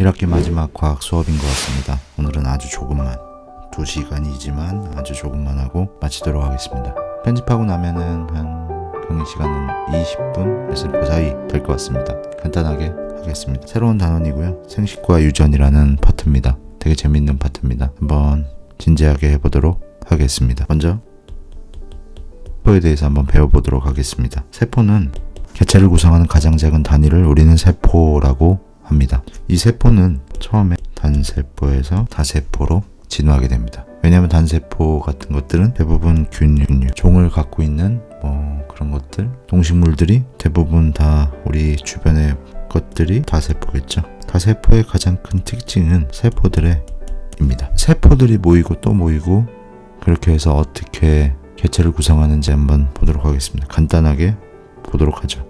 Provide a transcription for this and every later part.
1학기 마지막 과학 수업인 것 같습니다. 오늘은 아주 조금만 2시간이지만 아주 조금만 하고 마치도록 하겠습니다. 편집하고 나면은 한 평균 시간은 20분에서 그 사이 될 것 같습니다. 간단하게 하겠습니다. 새로운 단원이고요. 생식과 유전이라는 파트입니다. 되게 재밌는 파트입니다. 한번 진지하게 해보도록 하겠습니다. 먼저 세포에 대해서 한번 배워보도록 하겠습니다. 세포는 개체를 구성하는 가장 작은 단위를 우리는 세포라고 합니다. 이 세포는 처음에 단세포에서 다세포로 진화하게 됩니다. 왜냐하면 단세포 같은 것들은 대부분 균류, 종을 갖고 있는 그런 것들, 동식물들이 대부분 다 우리 주변의 것들이 다세포겠죠. 다세포의 가장 큰 특징은 세포들입니다. 세포들이 모이고 또 모이고 그렇게 해서 어떻게 개체를 구성하는지 한번 보도록 하겠습니다. 간단하게 보도록 하죠.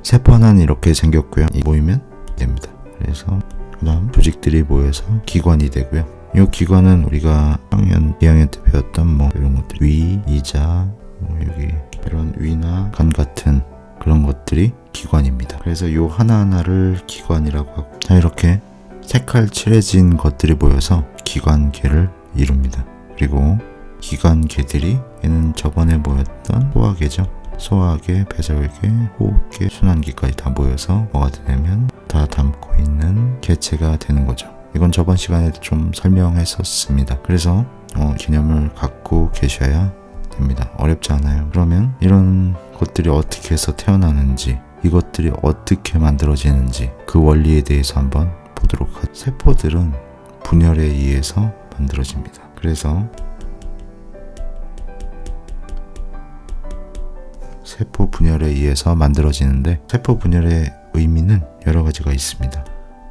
세포 하나는 이렇게 생겼고요. 모이면 됩니다. 그래서 그 다음 조직들이 모여서 기관이 되고요. 이 기관은 우리가 2학년 때 배웠던 이런 것들, 위, 이자, 여기 이런 위나 간 같은 그런 것들이 기관입니다. 그래서 이 하나하나를 기관이라고 하고, 자, 이렇게 색깔 칠해진 것들이 모여서 기관계를 이룹니다. 그리고 기관계들이 얘는 저번에 모였던 소화계죠. 소화계, 배설계, 호흡계, 순환계까지 다 모여서 뭐가 되냐면 다 담고 있는 개체가 되는 거죠. 이건 저번 시간에도 좀 설명했었습니다. 그래서 개념을 갖고 계셔야 됩니다. 어렵지 않아요. 그러면 이런 것들이 어떻게 해서 태어나는지, 이것들이 어떻게 만들어지는지 그 원리에 대해서 한번 보도록 하죠. 세포들은 분열에 의해서 만들어집니다. 그래서 세포 분열에 의해서 만들어지는데, 세포 분열의 의미는 여러 가지가 있습니다.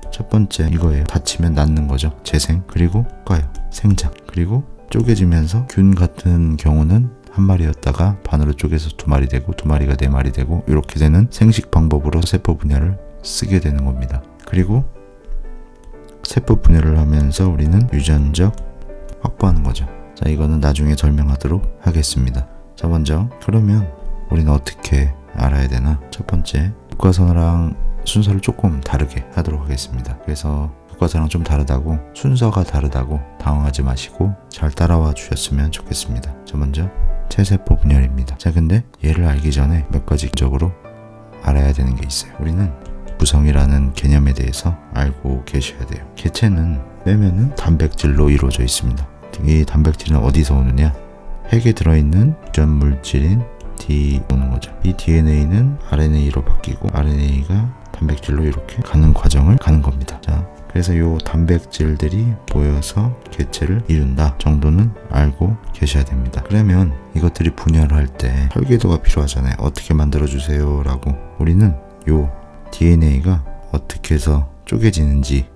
첫 번째 이거예요. 다치면 낫는 거죠. 재생, 그리고 효과요. 생장, 그리고 쪼개지면서 균 같은 경우는 한 마리였다가 반으로 쪼개서 두 마리 되고, 두 마리가 네 마리 되고, 이렇게 되는 생식 방법으로 세포 분열을 쓰게 되는 겁니다. 그리고 세포 분열을 하면서 우리는 유전적 확보하는 거죠. 자, 이거는 나중에 설명하도록 하겠습니다. 자, 먼저 그러면 우리는 어떻게 알아야 되나? 첫 번째, 교과서랑 순서를 조금 다르게 하도록 하겠습니다. 그래서 교과서랑 좀 다르다고, 순서가 다르다고 당황하지 마시고 잘 따라와 주셨으면 좋겠습니다. 자, 먼저 체세포 분열입니다. 자, 근데 얘를 알기 전에 몇 가지 기본적으로 알아야 되는 게 있어요. 우리는 구성이라는 개념에 대해서 알고 계셔야 돼요. 개체는 빼면은 단백질로 이루어져 있습니다. 이 단백질은 어디서 오느냐? 핵에 들어있는 유전 물질인 D 오는 거죠. 이 DNA는 RNA로 바뀌고, RNA가 단백질로 이렇게 가는 과정을 가는 겁니다. 자, 그래서 이 단백질들이 모여서 개체를 이룬다 정도는 알고 계셔야 됩니다. 그러면 이것들이 분열할 때 설계도가 필요하잖아요. 어떻게 만들어주세요 라고. 우리는 이 DNA가 어떻게 해서 쪼개지는지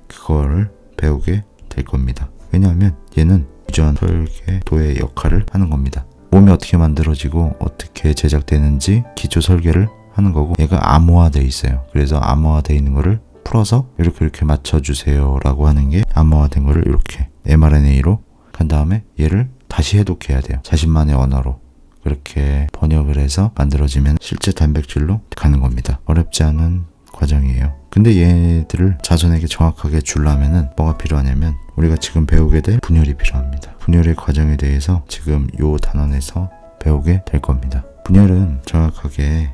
그거를 배우게 될 겁니다. 왜냐하면 얘는 유전 설계도의 역할을 하는 겁니다. 몸이 어떻게 만들어지고 어떻게 제작되는지 기초 설계를 하는 거고, 얘가 암호화되어 있어요. 그래서 암호화되어 있는 거를 풀어서 이렇게 맞춰주세요 라고 하는 게, 암호화된 거를 이렇게 mRNA로 간 다음에 얘를 다시 해독해야 돼요. 자신만의 언어로 그렇게 번역을 해서 만들어지면 실제 단백질로 가는 겁니다. 어렵지 않은 과정이에요. 근데 얘들을 자손에게 정확하게 주려면은 뭐가 필요하냐면, 우리가 지금 배우게 될 분열이 필요합니다. 분열의 과정에 대해서 지금 요 단원에서 배우게 될 겁니다. 분열은 정확하게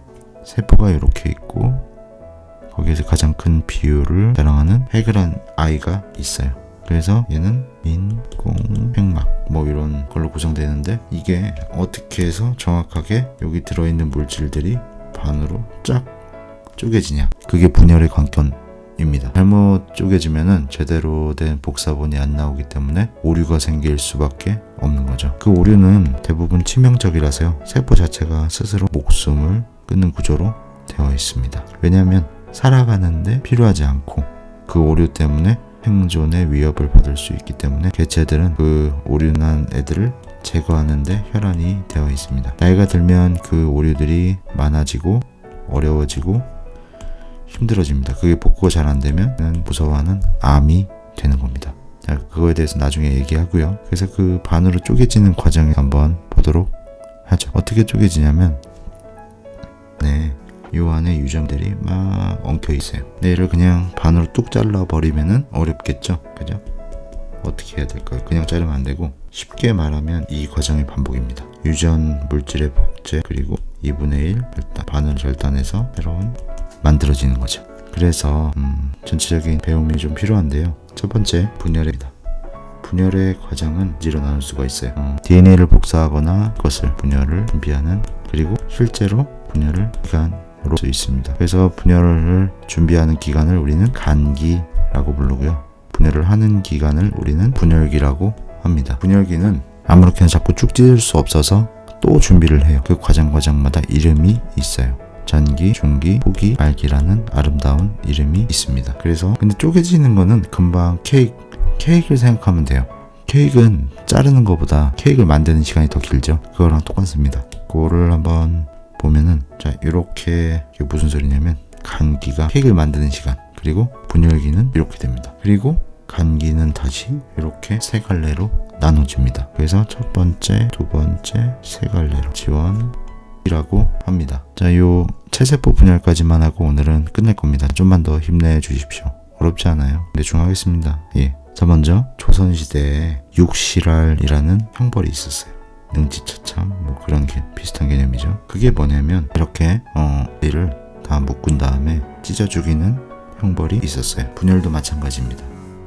세포가 이렇게 있고, 거기에서 가장 큰 비율을 자랑하는 핵이란 아이가 있어요. 그래서 얘는 인공팽막 이런 걸로 구성되는데, 이게 어떻게 해서 정확하게 여기 들어있는 물질들이 반으로 쫙 쪼개지냐, 그게 분열의 관건입니다. 잘못 쪼개지면은 제대로 된 복사본이 안 나오기 때문에 오류가 생길 수밖에 없는 거죠. 그 오류는 대부분 치명적이라서요, 세포 자체가 스스로 목숨을 끊는 구조로 되어 있습니다. 왜냐하면 살아가는데 필요하지 않고, 그 오류 때문에 생존의 위협을 받을 수 있기 때문에 개체들은 그 오류난 애들을 제거하는데 혈안이 되어 있습니다. 나이가 들면 그 오류들이 많아지고 어려워지고 힘들어집니다. 그게 복구가 잘 안 되면 무서워하는 암이 되는 겁니다. 자, 그거에 대해서 나중에 얘기하고요. 그래서 그 반으로 쪼개지는 과정을 한번 보도록 하죠. 어떻게 쪼개지냐면, 이 안에 유점들이 막 엉켜 있어요. 근데 얘를 그냥 반으로 뚝 잘라 버리면은 어렵겠죠, 그죠? 어떻게 해야 될까요? 그냥 자르면 안 되고, 쉽게 말하면 이 과정의 반복입니다. 유전 물질의 복제, 그리고 2분의 1 절단, 반을 절단해서 새로운 만들어지는 거죠. 그래서 전체적인 배움이 좀 필요한데요. 첫 번째, 분열입니다. 분열의 과정은 지로 나눌 수가 있어요. DNA를 복사하거나 그것을 분열을 준비하는, 그리고 실제로 분열을 기간으로 수 있습니다. 그래서 분열을 준비하는 기간을 우리는 간기라고 부르고요. 분열을 하는 기간을 우리는 분열기라고 합니다. 분열기는 아무렇게나 자꾸 쭉 찢을 수 없어서 또 준비를 해요. 그 과정마다 이름이 있어요. 전기, 중기, 후기, 말기라는 아름다운 이름이 있습니다. 그래서 근데 쪼개지는 거는 금방 케이크를 생각하면 돼요. 케이크는 자르는 것보다 케이크를 만드는 시간이 더 길죠. 그거랑 똑같습니다. 그거를 한번 보면은, 자, 이렇게 무슨 소리냐면, 간기가 케이크를 만드는 시간, 그리고 분열기는 이렇게 됩니다. 그리고 간기는 다시 이렇게 세 갈래로 나눠집니다. 그래서 첫 번째, 두 번째, 세 갈래로 지원이라고 합니다. 자, 요 체세포 분열까지만 하고 오늘은 끝낼 겁니다. 좀만 더 힘내주십시오. 어렵지 않아요. 근데 중하겠습니다. 예. 자, 먼저 조선시대에 육실알이라는 형벌이 있었어요. 능지처참 뭐 그런 비슷한 개념이죠. 그게 뭐냐면, 이렇게 이를 다 묶은 다음에 찢어 죽이는 형벌이 있었어요. 분열도 마찬가지입니다.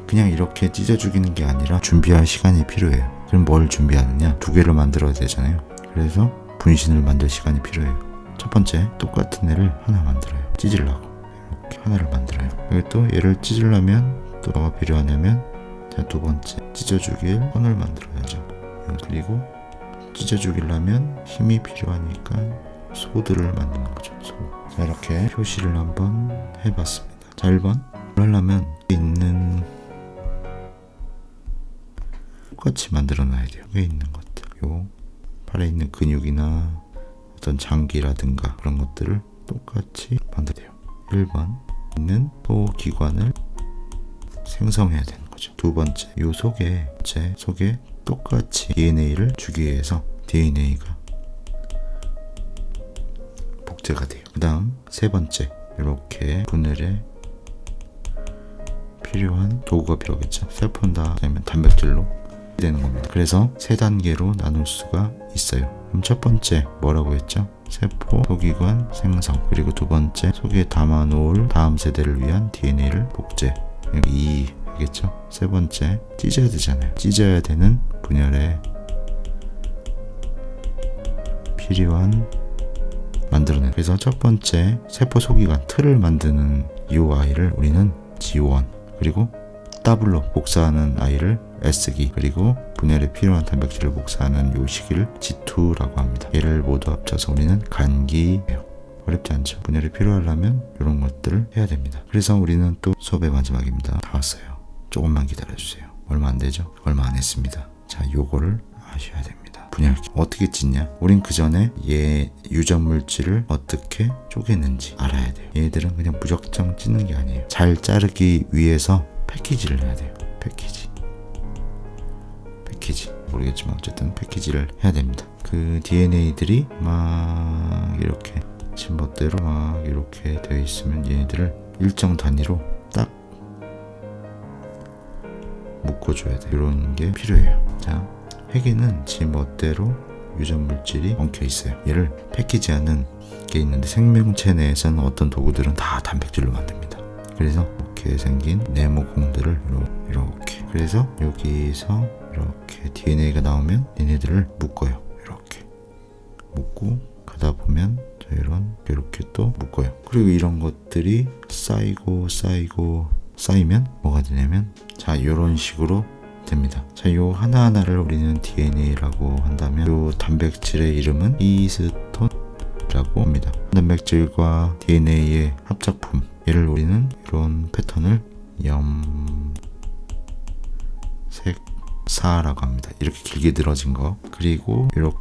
그냥 이렇게 찢어 죽이는 게 아니라 준비할 시간이 필요해요. 그럼 뭘 준비하느냐? 두 개를 만들어야 되잖아요. 그래서 분신을 만들 시간이 필요해요. 첫 번째, 똑같은 애를 하나 만들어요. 찢으려고 이렇게 하나를 만들어요. 그리고 또 얘를 찢으려면 또 뭐가 필요하냐면, 자, 두 번째, 찢어 죽일 선을 만들어야죠. 그리고 찢어 죽이려면 힘이 필요하니까 소들을 만드는 거죠. 소. 자, 이렇게 표시를 한번 해봤습니다. 자, 1번 하려면 있는 똑같이 만들어 놔야 돼요. 위에 있는 것들, 요 팔에 있는 근육이나 어떤 장기라든가 그런 것들을 똑같이 만들어야 돼요. 1번 있는 소기관을 생성해야 되는 거죠. 두 번째, 요 속에 똑같이 DNA를 주기 위해서 DNA가 복제가 돼요. 그 다음 세 번째, 이렇게 분열에 필요한 도구가 필요하겠죠. 셀폰다 아니면 단백질로 되는 겁니다. 그래서 세 단계로 나눌 수가 있어요. 그럼 첫 번째 뭐라고 했죠? 세포 소기관 생성, 그리고 두 번째 속에 담아 놓을 다음 세대를 위한 DNA를 복제, 이 겠죠. 세 번째, 찢어야 되잖아요. 찢어야 되는 분열에 필요한 만들어낸. 그래서 첫 번째 세포 소기관 틀을 만드는 이 아이를 우리는 G1, 그리고 더블로 복사하는 아이를 S기, 그리고 분열에 필요한 단백질을 복사하는 이 시기를 G2라고 합니다. 얘를 모두 합쳐서 우리는 간기예요. 어렵지 않죠. 분열이 필요하려면 이런 것들을 해야 됩니다. 그래서 우리는 또 수업의 마지막입니다. 다 왔어요. 조금만 기다려주세요. 얼마 안 되죠? 얼마 안 했습니다. 자, 요거를 아셔야 됩니다. 분열기 어떻게 찢냐? 우린 그 전에 얘 유전 물질을 어떻게 쪼개는지 알아야 돼요. 얘들은 그냥 무작정 찢는 게 아니에요. 잘 자르기 위해서 패키지를 해야 돼요. 패키지 모르겠지만 어쨌든 패키지를 해야 됩니다. 그 DNA들이 막 이렇게 진멋대로 막 이렇게 되어 있으면 얘네들을 일정 단위로 딱 묶어줘야 돼요. 이런 게 필요해요. 자, 회계는 지 멋대로 유전 물질이 엉켜 있어요. 얘를 패키지하는 게 있는데, 생명체 내에서는 어떤 도구들은 다 단백질로 만듭니다. 그래서 이렇게 생긴 네모공들을 이렇게, 그래서 여기서 이렇게 DNA가 나오면 얘네들을 묶어요. 이렇게 묶고 가다 보면 이렇게 또 묶어요. 그리고 이런 것들이 쌓이면 뭐가 되냐면, 자, 이런 식으로 됩니다. 자, 요 하나하나를 우리는 DNA라고 한다면, 요 단백질의 이름은 히스톤이라고 합니다. 단백질과 DNA의 합작품, 얘를 우리는 이런 패턴을 염색사라고 합니다. 이렇게 길게 늘어진 거, 그리고 이렇게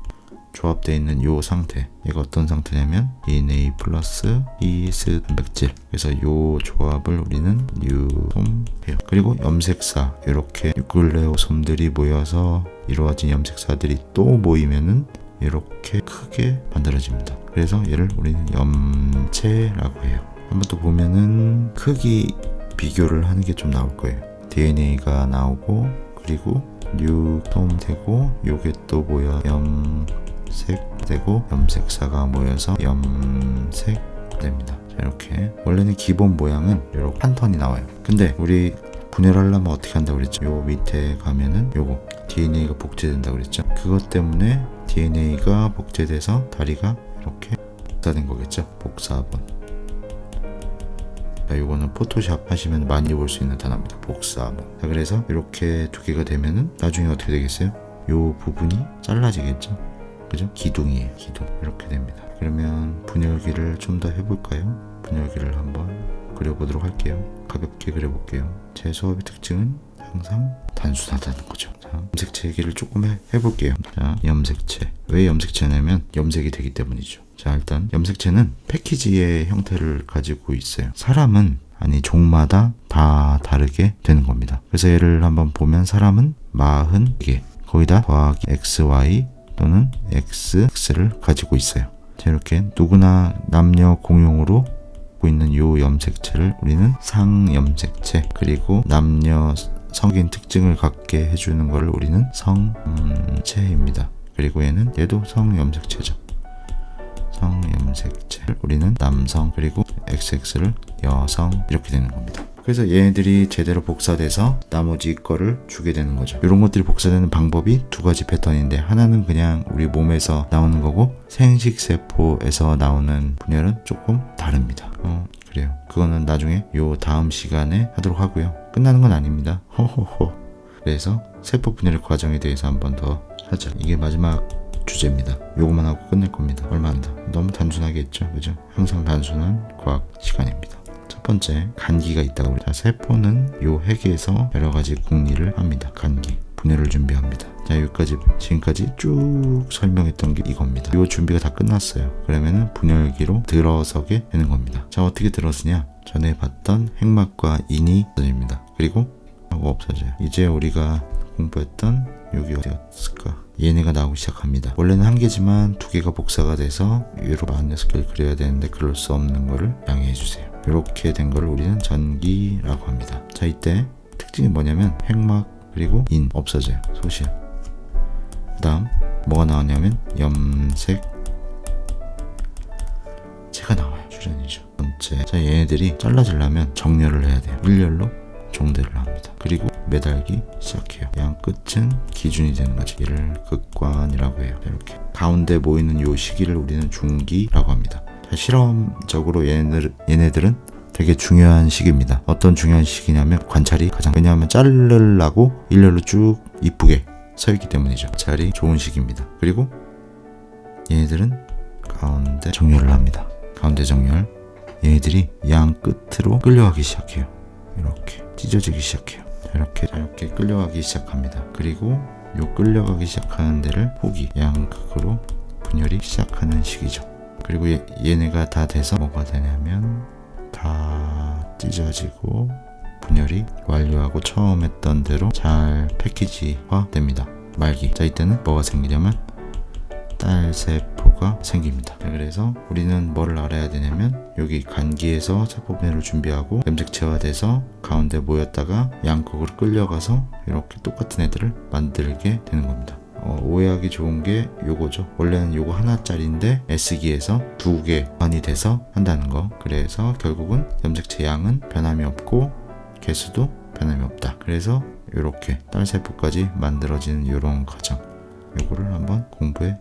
조합되어 있는 요 상태, 얘가 어떤 상태냐면 DNA 플러스 히스 단백질, 그래서 요 조합을 우리는 뉴솜해요. 그리고 염색사, 이렇게 뉴클레오솜들이 모여서 이루어진 염색사들이 또 모이면은 이렇게 크게 만들어집니다. 그래서 얘를 우리는 염체라고 해요. 한번 또 보면은 크기 비교를 하는 게 좀 나올 거예요. DNA가 나오고 그리고 뉴톰 되고 요게 또 뭐야 염색 되고 염색사가 모여서 염색 됩니다. 자, 이렇게 원래는 기본 모양은 이렇게 한 턴이 나와요. 근데 우리 분열하려면 어떻게 한다고 그랬죠? 요 밑에 가면은 요거 DNA가 복제된다고 그랬죠? 그것 때문에 DNA가 복제돼서 다리가 이렇게 복사된 거겠죠? 복사본. 자, 요거는 포토샵 하시면 많이 볼 수 있는 단어입니다. 복사본. 자, 그래서 이렇게 두 개가 되면은 나중에 어떻게 되겠어요? 요 부분이 잘라지겠죠? 그죠? 기둥이에요. 기둥. 이렇게 됩니다. 그러면 분열기를 좀 더 해볼까요? 분열기를 한번 그려보도록 할게요. 가볍게 그려볼게요. 제 수업의 특징은 항상 단순하다는 거죠. 자, 염색체 얘기를 조금 해볼게요. 자, 염색체. 왜 염색체냐면 염색이 되기 때문이죠. 자, 일단 염색체는 패키지의 형태를 가지고 있어요. 사람은 종마다 다 다르게 되는 겁니다. 그래서 얘를 한번 보면 사람은 40개 거기다 더하기 XY 또는 XX를 가지고 있어요. 자, 이렇게 누구나 남녀 공용으로 있는 요 염색체를 우리는 상염색체, 그리고 남녀 성인 특징을 갖게 해주는 것을 우리는 성체입니다. 그리고 얘도 성염색체죠. 성염색체를 우리는 남성, 그리고 XX를 여성, 이렇게 되는 겁니다. 그래서 얘네들이 제대로 복사돼서 나머지 거를 주게 되는 거죠. 이런 것들이 복사되는 방법이 두 가지 패턴인데, 하나는 그냥 우리 몸에서 나오는 거고, 생식세포에서 나오는 분열은 조금 다릅니다. 그래요. 그거는 나중에 요 다음 시간에 하도록 하고요. 끝나는 건 아닙니다. 호호호. 그래서 세포 분열의 과정에 대해서 한 번 더 하자. 이게 마지막 주제입니다. 요거만 하고 끝낼 겁니다. 얼마 안 더. 너무 단순하게 했죠, 그죠? 항상 단순한 과학 시간입니다. 첫 번째, 간기가 있다고. 자, 세포는 요 핵에서 여러 가지 궁리를 합니다. 간기, 분열을 준비합니다. 자, 여기까지 지금까지 쭉 설명했던 게 이겁니다. 요 준비가 다 끝났어요. 그러면은 분열기로 들어서게 되는 겁니다. 자, 어떻게 들어서냐? 전에 봤던 핵막과 인이 없어집니다. 그리고 하고 없어져요. 이제 우리가 공부했던 여기 어디였을까? 얘네가 나오기 시작합니다. 원래는 한 개지만 두 개가 복사가 돼서 위로 46개를 그려야 되는데 그럴 수 없는 거를 양해해 주세요. 이렇게 된 거를 우리는 전기라고 합니다. 자, 이때 특징이 뭐냐면 핵막 그리고 인 없어져요. 소실. 그 다음 뭐가 나왔냐면 염색 제가 나와요. 출연이죠. 번째, 자, 얘네들이 잘라지려면 정렬을 해야 돼요. 일렬로 종대를 합니다. 그리고 매달기 시작해요. 양 끝은 기준이 되는 거지. 얘를 극관이라고 해요. 이렇게 가운데 모이는 요 시기를 우리는 중기라고 합니다. 자, 실험적으로 얘네들은 되게 중요한 시기입니다. 어떤 중요한 시기냐면 관찰이 가장, 왜냐하면 자르려고 일렬로 쭉 이쁘게 서 있기 때문이죠. 관찰이 좋은 시기입니다. 그리고 얘네들은 가운데 정렬을 합니다. 가운데 정렬. 얘네들이 양 끝으로 끌려가기 시작해요. 이렇게 찢어지기 시작해요. 이렇게 끌려가기 시작합니다. 그리고 요 끌려가기 시작하는 데를 포기, 양극으로 분열이 시작하는 시기죠. 그리고 얘네가 다 돼서 뭐가 되냐면 다 찢어지고 분열이 완료하고 처음 했던 대로 잘 패키지화 됩니다. 말기. 자, 이때는 뭐가 생기냐면 딸세포가 생깁니다. 그래서 우리는 뭐를 알아야 되냐면 여기 간기에서 세포 분열을 준비하고 염색체화 돼서 가운데 모였다가 양극으로 끌려가서 이렇게 똑같은 애들을 만들게 되는 겁니다. 오해하기 좋은 게 요거죠. 원래는 요거 하나짜리인데 S기에서 두 개만이 돼서 한다는 거. 그래서 결국은 염색체 양은 변함이 없고 개수도 변함이 없다. 그래서 요렇게 딸세포까지 만들어지는 요런 과정, 요거를 한번 공부해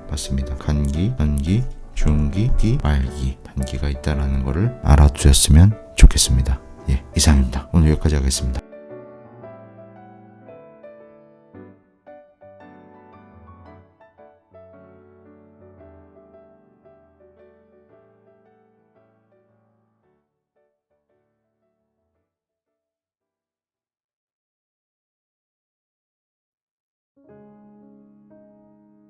봤습니다. 간기, 전기, 중기, 말기, 단기가 있다라는 거를 알아두셨으면 좋겠습니다. 예, 이상입니다. 오늘 여기까지 하겠습니다.